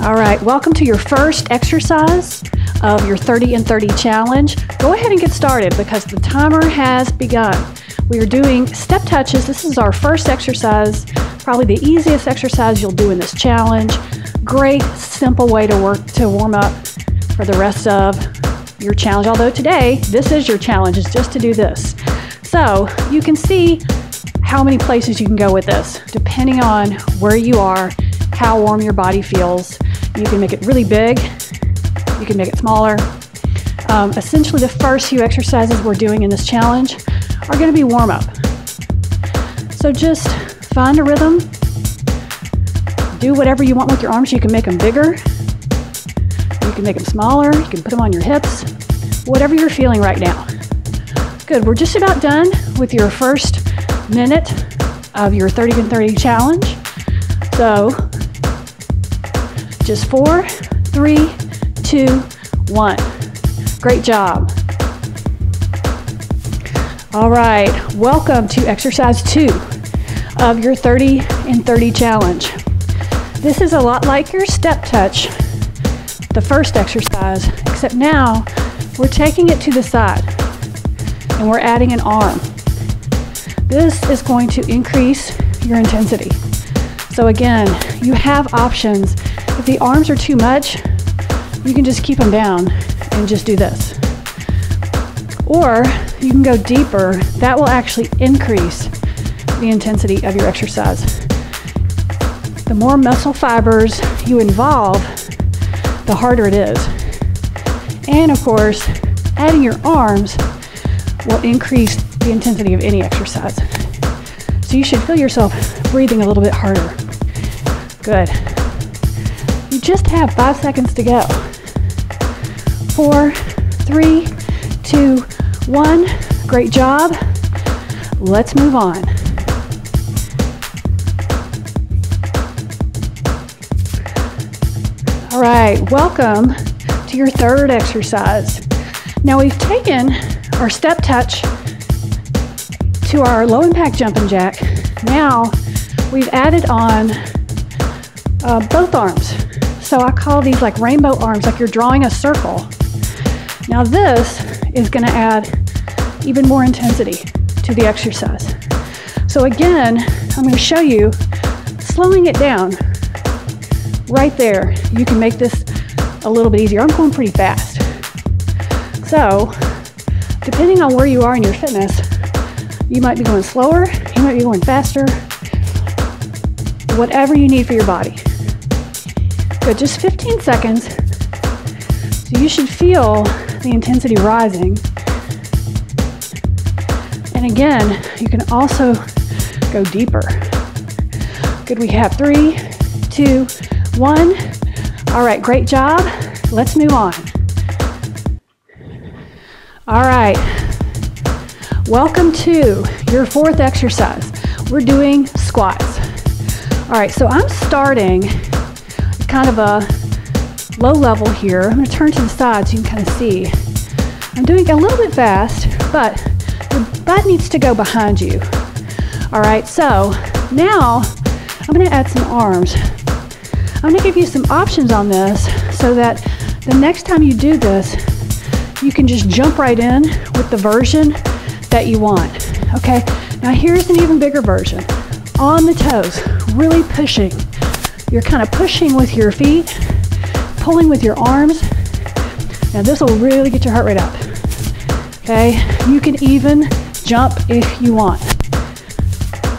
All right, welcome to your first exercise of your 30 and 30 challenge. Go ahead and get started because the timer has begun. We are doing step touches. This is our first exercise, probably the easiest exercise you'll do in this challenge. Great, simple way to warm up for the rest of your challenge. Although today, this is your challenge, is just to do this. So you can see how many places you can go with this, depending on where you are, how warm your body feels. You can make it really big, you can make it smaller. Essentially the first few exercises we're doing in this challenge are going to be warm up. So just find a rhythm, do whatever you want with your arms. You can make them bigger, you can make them smaller, you can put them on your hips, whatever you're feeling right now. Good, we're just about done with your first minute of your 30 and 30 challenge. So just 4, 3, 2, 1. Great job. All right, welcome to exercise 2 of your 30 and 30 challenge. This is a lot like your step touch, the first exercise, except now we're taking it to the side and we're adding an arm. This is going to increase your intensity. So again, you have options. If the arms are too much, you can just keep them down and just do this. Or you can go deeper. That will actually increase the intensity of your exercise. The more muscle fibers you involve, the harder it is. And of course, adding your arms will increase the intensity of any exercise. So you should feel yourself breathing a little bit harder. Good. You just have 5 seconds to go. 4, 3, 2, 1. Great job. Let's move on. All right, welcome to your third exercise. Now we've taken our step touch to our low impact jumping jack. Now we've added on both arms. So I call these like rainbow arms, like you're drawing a circle. Now this is going to add even more intensity to the exercise. So again, I'm going to show you slowing it down. Right there, you can make this a little bit easier. I'm going pretty fast. So depending on where you are in your fitness, you might be going slower, you might be going faster, whatever you need for your body. Good, just 15 seconds. So you should feel the intensity rising. And again, you can also go deeper. Good, we have 3, 2, 1. All right, great job. Let's move on. All right, welcome to your fourth exercise. We're doing squats. All right, so I'm starting kind of a low level here. I'm going to turn to the side so you can kind of see. I'm doing a little bit fast, but your butt needs to go behind you. All right, so now I'm going to add some arms. I'm going to give you some options on this so that the next time you do this, you can just jump right in with the version that you want. Okay, now here's an even bigger version. On the toes, really pushing. You're kind of pushing with your feet, pulling with your arms. Now this will really get your heart rate up. Okay, you can even jump if you want.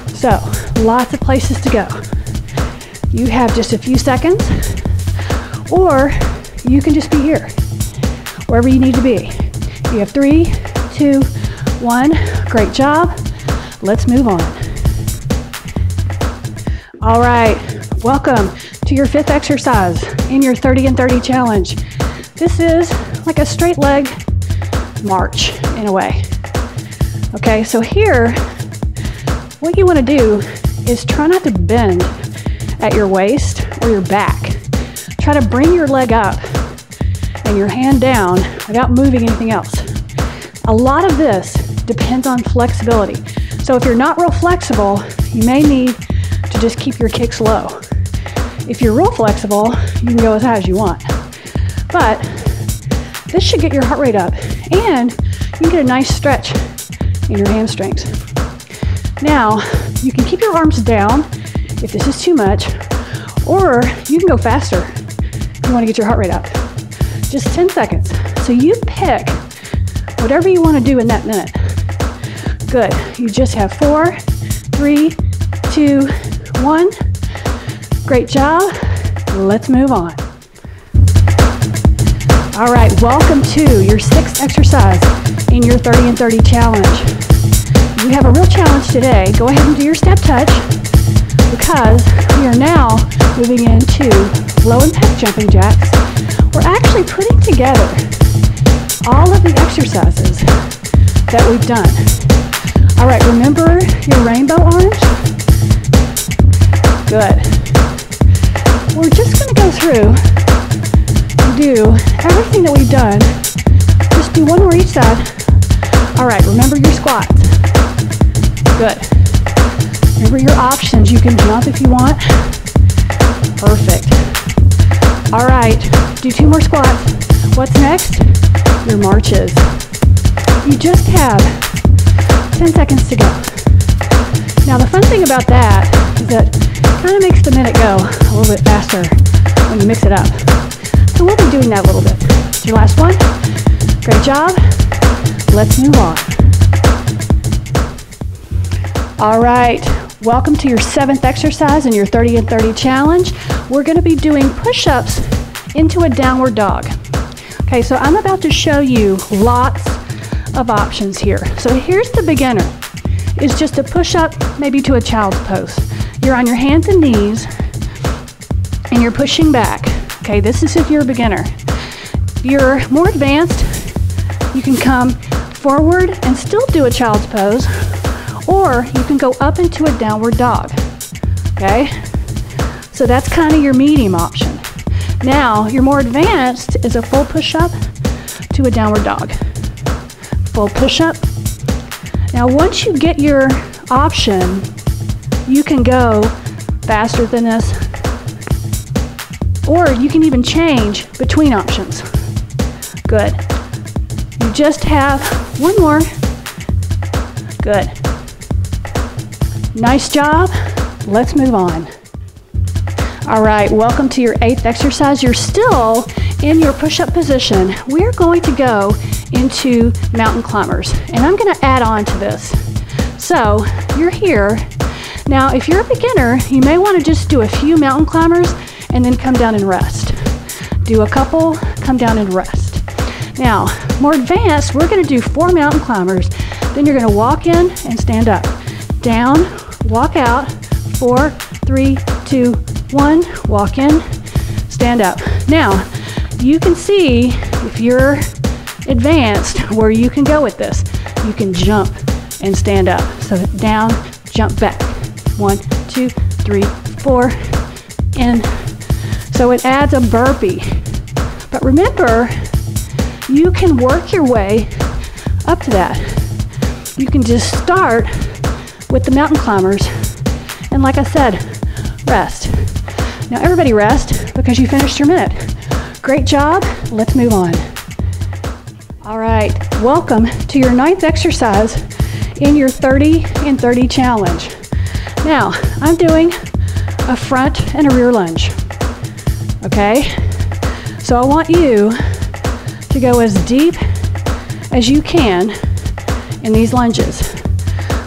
So, lots of places to go. You have just a few seconds, or you can just be here, wherever you need to be. You have 3, 2, 1. Great job. Let's move on. All right, welcome to your fifth exercise in your 30 and 30 challenge. This is like a straight leg march in a way. Okay, so here, what you want to do is try not to bend at your waist or your back. Try to bring your leg up and your hand down without moving anything else. A lot of this depends on flexibility. So if you're not real flexible, you may need to just keep your kicks low. If you're real flexible, you can go as high as you want. But this should get your heart rate up, and you can get a nice stretch in your hamstrings. Now, you can keep your arms down if this is too much, or you can go faster if you want to get your heart rate up. Just 10 seconds. So you pick whatever you want to do in that minute. Good. You just have 4, 3, 2, 1. Great job. Let's move on. All right, welcome to your 6th exercise in your 30 and 30 challenge. We have a real challenge today. Go ahead and do your step touch, because we are now moving into low impact jumping jacks. We're actually putting together all of the exercises that we've done. All right, remember your rainbow arms? Good. We're just going to go through and do everything that we've done. Just do one more each side. All right, remember your squats. Good. Remember your options. You can jump if you want. Perfect. All right, do 2 more squats. What's next? Your marches. You just have 10 seconds to go. Now the fun thing about that is that it kind of makes the minute go a little bit faster when you mix it up. So we'll be doing that a little bit. It's your last one. Great job. Let's move on. All right. Welcome to your 7th exercise in your 30 and 30 challenge. We're going to be doing push-ups into a downward dog. Okay, so I'm about to show you lots of options here. So here's the beginner. It's just a push-up maybe to a child's pose. You're on your hands and knees and you're pushing back. Okay, this is if you're a beginner. If you're more advanced, you can come forward and still do a child's pose, or you can go up into a downward dog. Okay, so that's kind of your medium option. Now, your more advanced is a full push-up to a downward dog. Full push-up. Now, once you get your option, you can go faster than this, or you can even change between options. Good. You just have one more. Good. Nice job. Let's move on. All right, welcome to your 8th exercise. You're still in your push-up position. We're going to go into mountain climbers, and I'm going to add on to this. So you're here. Now, if you're a beginner, you may want to just do a few mountain climbers and then come down and rest. Do a couple, come down and rest. Now, more advanced, we're going to do 4 mountain climbers. Then you're going to walk in and stand up. Down, walk out, 4, 3, 2, 1, walk in, stand up. Now, you can see if you're advanced where you can go with this. You can jump and stand up. So down, jump back. 1, 2, 3, 4, in. So it adds a burpee. But remember, you can work your way up to that. You can just start with the mountain climbers. And like I said, rest. Now everybody rest because you finished your minute. Great job. Let's move on. All right, welcome to your 9th exercise in your 30 and 30 challenge. Now, I'm doing a front and a rear lunge. Okay? So I want you to go as deep as you can in these lunges.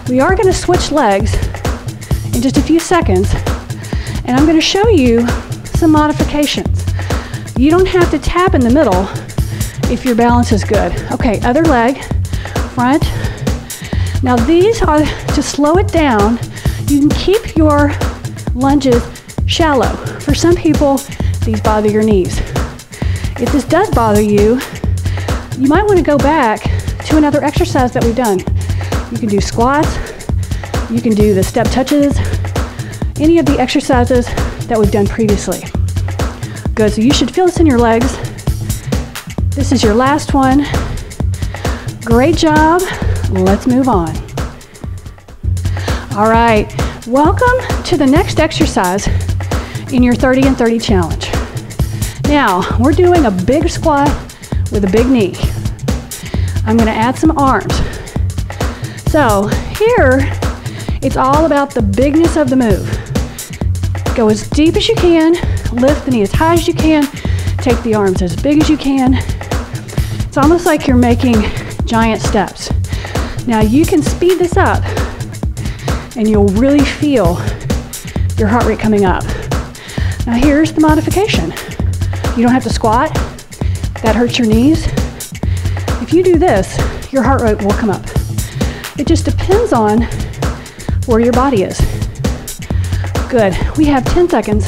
We are going to switch legs in just a few seconds, and I'm going to show you some modifications. You don't have to tap in the middle if your balance is good. Okay, other leg, front. Now these are, to slow it down, you can keep your lunges shallow. For some people, these bother your knees. If this does bother you, you might want to go back to another exercise that we've done. You can do squats, you can do the step touches, any of the exercises that we've done previously. Good, so you should feel this in your legs. This is your last one. Great job. Let's move on. All right, welcome to the next exercise in your 30 and 30 challenge. Now, we're doing a big squat with a big knee. I'm gonna add some arms. So here, it's all about the bigness of the move. Go as deep as you can, lift the knee as high as you can, take the arms as big as you can. It's almost like you're making giant steps. Now you can speed this up and you'll really feel your heart rate coming up. Now here's the modification. You don't have to squat. That hurts your knees. If you do this, your heart rate will come up. It just depends on where your body is. Good. We have 10 seconds.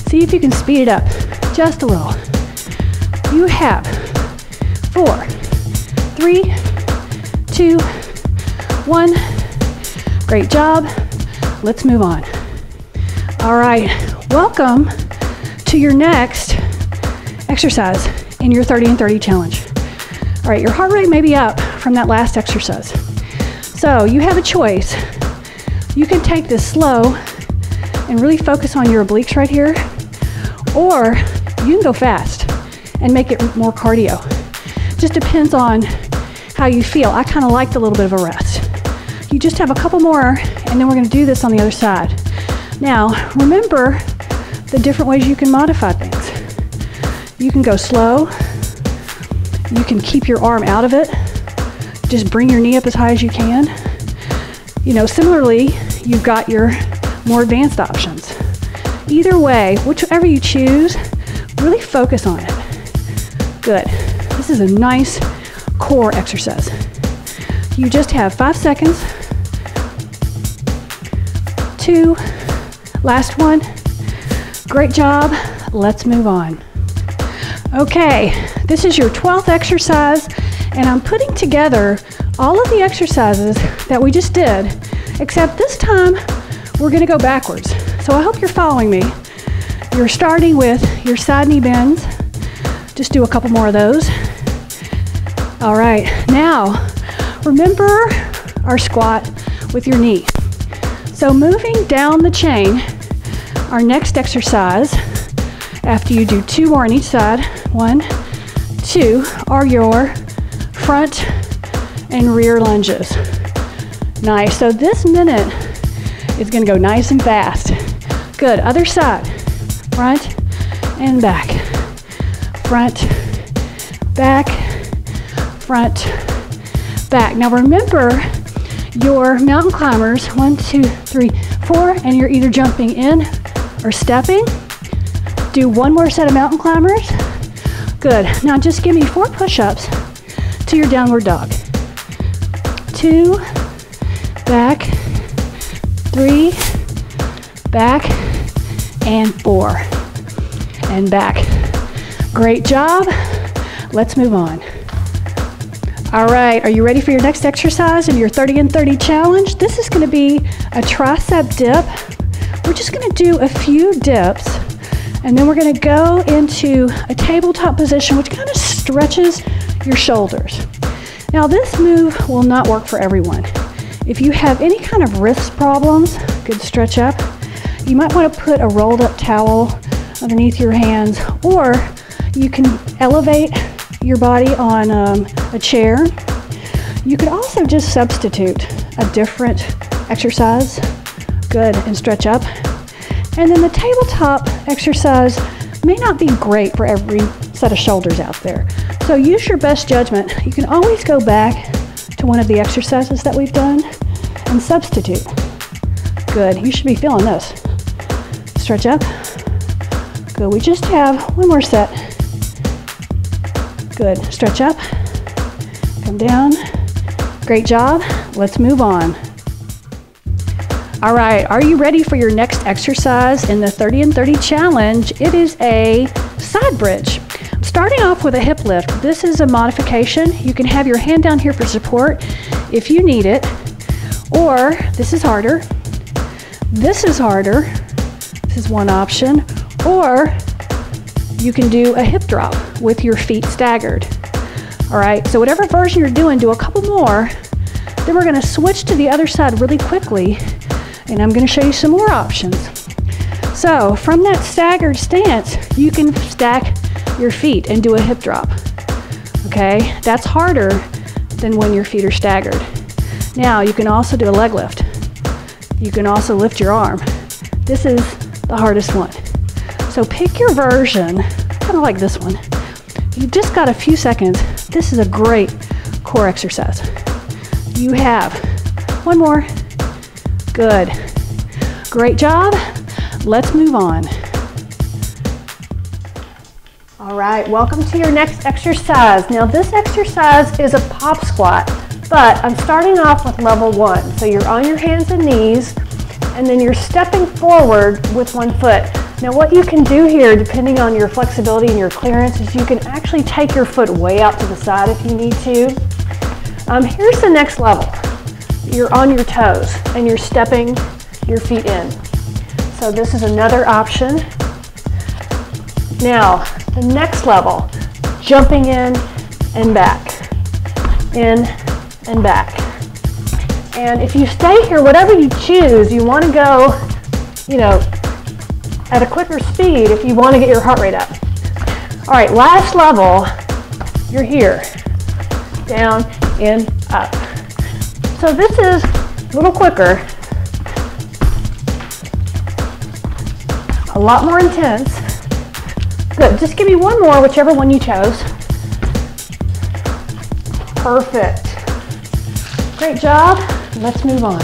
See if you can speed it up just a little. You have 4, 3, 2, 1. Great job. Let's move on. All right. Welcome to your next exercise in your 30 and 30 challenge. All right. Your heart rate may be up from that last exercise. So you have a choice. You can take this slow and really focus on your obliques right here, or you can go fast and make it more cardio. Just depends on how you feel. I kind of liked a little bit of a rest. You just have a couple more, and then we're going to do this on the other side. Now, remember the different ways you can modify things. You can go slow. You can keep your arm out of it. Just bring your knee up as high as you can. You know, similarly, you've got your more advanced options. Either way, whichever you choose, really focus on it. Good. This is a nice core exercise. You just have 5 seconds. 2, last one. Great job. Let's move on. Okay, this is your 12th exercise, and I'm putting together all of the exercises that we just did, except this time we're gonna go backwards. So I hope you're following me. You're starting with your side knee bends. Just do a couple more of those. All right, now remember our squat with your knee. So moving down the chain, our next exercise, after you do 2 more on each side, 1, 2, are your front and rear lunges. Nice. So this minute is going to go nice and fast. Good. Other side. Front and back. Front, back, front, back. Now remember your mountain climbers, 1, 2, 3, 4, and you're either jumping in or stepping. Do 1 more set of mountain climbers. Good. Now just give me 4 push-ups to your downward dog. 2, back, 3, back, and 4, and back. Great job. Let's move on. All right, are you ready for your next exercise in your 30 and 30 challenge? This is going to be a tricep dip. We're just going to do a few dips, and then we're going to go into a tabletop position, which kind of stretches your shoulders. Now this move will not work for everyone. If you have any kind of wrist problems, good stretch up. You might want to put a rolled up towel underneath your hands, or you can elevate your body on a chair. You could also just substitute a different exercise. Good, and stretch up. And then the tabletop exercise may not be great for every set of shoulders out there. So use your best judgment. You can always go back to one of the exercises that we've done and substitute. Good, you should be feeling this. Stretch up. Good, we just have 1 more set. Good, stretch up, come down. Great job, let's move on. All right, are you ready for your next exercise in the 30 and 30 challenge? It is a side bridge. I'm starting off with a hip lift. This is a modification. You can have your hand down here for support if you need it, or this is harder. This is harder. This is one option, or you can do a hip drop with your feet staggered. All right, so whatever version you're doing, do a couple more. Then we're gonna switch to the other side really quickly, And I'm going to show you some more options. So from that staggered stance, you can stack your feet and do a hip drop. Okay, that's harder than when your feet are staggered. Now you can also do a leg lift. You can also lift your arm. This is the hardest one. So pick your version, kind of like this one. You've just got a few seconds. This is a great core exercise. You have one more. Good. Great job. Let's move on. All right, welcome to your next exercise. Now this exercise is a pop squat, but I'm starting off with level 1. So you're on your hands and knees, and then you're stepping forward with one foot. Now what you can do here, depending on your flexibility and your clearance, is you can actually take your foot way out to the side if you need to. Here's the next level. You're on your toes and you're stepping your feet in. So this is another option. Now, the next level, jumping in and back, in and back. And if you stay here, whatever you choose, you want to go, you know, at a quicker speed if you want to get your heart rate up. All right, last level, you're here, down, in, up. So this is a little quicker, a lot more intense. Good, just give me one more, whichever one you chose. Perfect. Great job, let's move on.